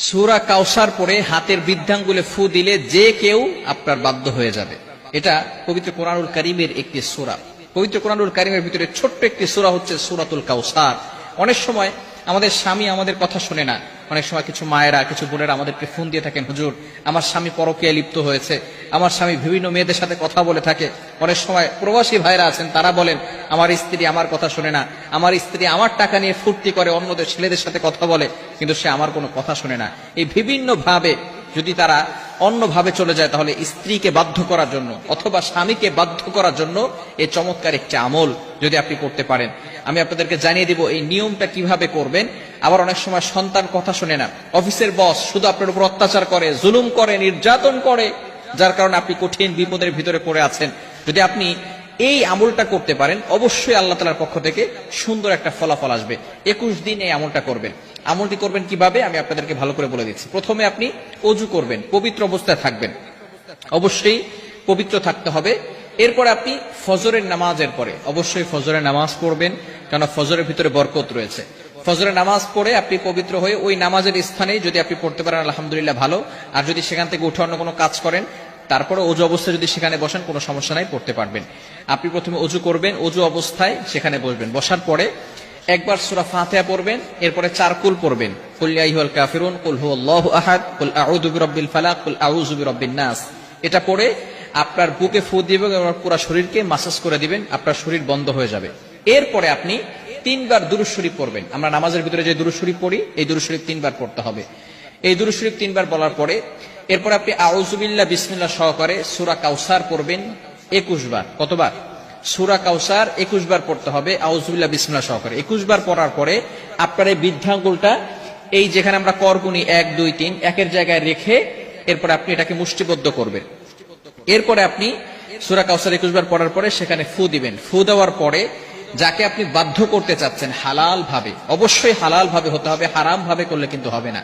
সূরা কাউসার পড়ে হাতের বৃদ্ধাঙ্গুলে ফু দিলে যে কেউ আপনার বাধ্য হয়ে যাবে। এটা পবিত্র কোরআনুল কারীমের একটি সূরা। পবিত্র কোরআনুল কারীমের ভিতরে ছোট্ট একটি সূরা হচ্ছে সূরাতুল কাউসার। অনেক সময় আমাদের স্বামী আমাদের কথা শুনে না। অনেক সময় কিছু মায়েরা, কিছু বোনেরা আমাদেরকে ফোন দিয়ে থাকেন, হুজুর আমার স্বামী পরকীয়ায় লিপ্ত হয়েছে, আমার স্বামী বিভিন্ন মেয়েদের সাথে কথা বলে থাকে। অনেক সময় প্রবাসী ভাইরা আছেন, তারা বলেন আমার স্ত্রী আমার কথা শুনে না, আমার স্ত্রী আমার টাকা নিয়ে ফুর্তি করে অন্যদের ছেলেদের সাথে কথা বলে, কিন্তু সে আমার কোনো কথা শুনে না। এই বিভিন্ন ভাবে যদি তারা অন্যভাবে চলে যায়, তাহলে স্ত্রীকে বাধ্য করার জন্য অথবা স্বামীকে বাধ্য করার জন্য এই চমৎকার একটি আমল যদি আপনি করতে পারেন, আমি আপনাদেরকে জানিয়ে দিব এই নিয়মটা কিভাবে করবেন। আবার অনেক সময় সন্তান কথা শুনে না, অফিসের বস শুধু আপনার উপর অত্যাচার করে, জুলুম করে, নির্যাতন করে, যার কারণে আপনি কঠিন বিপদের ভিতরে পড়ে আছেন। যদি আপনি এই আমলটা করতে পারেন, অবশ্যই আল্লাহ তাআলার পক্ষ থেকে সুন্দর একটা ফলাফল আসবে। 21 দিন এই আমলটা করবেন। আমলটি করবেন কিভাবে আমি আপনাদেরকে ভালো করে বলে দিচ্ছি। প্রথমে আপনি ওযু করবেন, পবিত্র অবস্থায় থাকবেন, অবশ্যই পবিত্র থাকতে হবে। এরপরে আপনি ফজরের নামাজের পরে অবশ্যই ফজরের নামাজ পড়বেন, কারণ ফজরের ভিতরে বরকত রয়েছে। ফজরের নামাজ পড়ে আপনি পবিত্র হয়ে ওই নামাজের স্থানে যদি আপনি পড়তে পারেন আলহামদুলিল্লাহ ভালো। আর যদি সেখান থেকে উঠে অন্য কোনো কাজ করেন, তারপরে ওযু অবস্থায় যদি সেখানে বসেন, কোনো সমস্যা নাই, পড়তে পারবেন। আপনি প্রথমে ওযু করবেন, ওযু অবস্থায় সেখানে বসবেন। বসার পরে একবার সূরা ফাতিহা পড়বেন, এরপরে 4 কুল পড়বেন, কুল ইয়া আইয়ুহাল কাফিরুন, কুল হুয়াল্লাহু আহাদ, কুল আউযু বিরাব্বিল ফালাক, কুল আউযু বিরাব্বিন নাস। এটা পড়ে আপনার বুকে ফু দিবেন এবং পুরো শরীরকে মাসাজ করে দিবেন, আপনার শরীর বন্ধ হয়ে যাবে। এরপরে আপনি 3 বার দুরূদ শরীফ পড়বেন। আমরা নামাজের ভিতরে যে দুরূদ শরীফ পড়ি, এই দুরূদ শরীফ 3 বার পড়তে হবে। এই দুরূদ শরীফ 3 বার বলার পরে এরপর আপনি আউযু বিল্লাহ বিসমিল্লাহ সহকারে সূরা কাউসার পড়বেন 21 বার। কতবার? সূরা কাউসার 21 বার পড়তে হবে আউযু বিল্লাহ বিসমিল্লাহ সহকারে। 21 বার পড়ার পরে আপনার এই বৃদ্ধাঙ্গুলটা এই যেখানে আমরা করগুনি 1 2 3 একের জায়গায় রেখে এরপর আপনি এটাকে মুষ্টিবদ্ধ করবেন। এরপরে আপনি সূরা কাউসার 21 বার পড়ার পরে সেখানে ফু দিবেন। ফু দেওয়ার পরে যাকে আপনি বাধ্য করতে চাচ্ছেন হালাল ভাবে, অবশ্যই হালাল ভাবে হতে হবে, হারাম ভাবে করলে কিন্তু হবে না,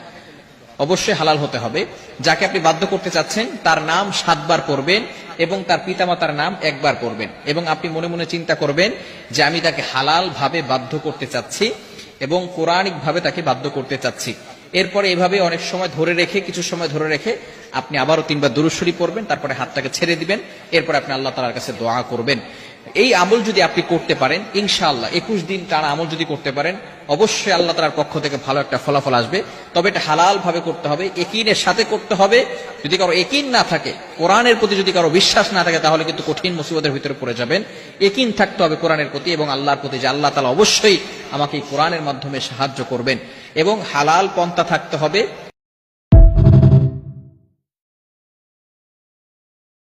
অবশ্যই হালাল হতে হবে। যাকে আপনি বাধ্য করতে চাচ্ছেন তার নাম 7 বার পড়বেন এবং তার পিতামাতার নাম 1 বার পড়বেন, এবং আপনি মনে মনে চিন্তা করবেন যে আমি তাকে হালাল ভাবে বাধ্য করতে চাচ্ছি এবং কোরআনিক ভাবে তাকে বাধ্য করতে চাচ্ছি। এরপরে এভাবে অনেক সময় ধরে রেখে, কিছু সময় ধরে রেখে আপনি আবারও 3 বার দুরূদ শরীফ পড়বেন, তারপরে হাতটাকে ছেড়ে দিবেন। এরপর আপনি আল্লাহ তাআলার কাছে দোয়া করবেন। এই আমল যদি আপনি করতে পারেন ইনশাআল্লাহ 21 দিন টানা আমল যদি করতে পারেন, অবশ্যই আল্লাহ তাআলার পক্ষ থেকে ভালো একটা ফলাফল আসবে। তবে এটা হালাল ভাবে করতে হবে, ইয়াকিনের সাথে করতে হবে। যদি কারো ইয়াকিন না থাকে, কোরআনের প্রতি যদি কারো বিশ্বাস না থাকে, তাহলে কিন্তু কঠিন মুসিবতের ভিতরে পড়ে যাবেন। ইয়াকিন থাকতে হবে কোরআনের প্রতি এবং আল্লাহর প্রতি যে আল্লাহ তাআলা অবশ্যই আমাকে এই কোরআনের মাধ্যমে সাহায্য করবেন, এবং হালাল পন্থা থাকতে হবে।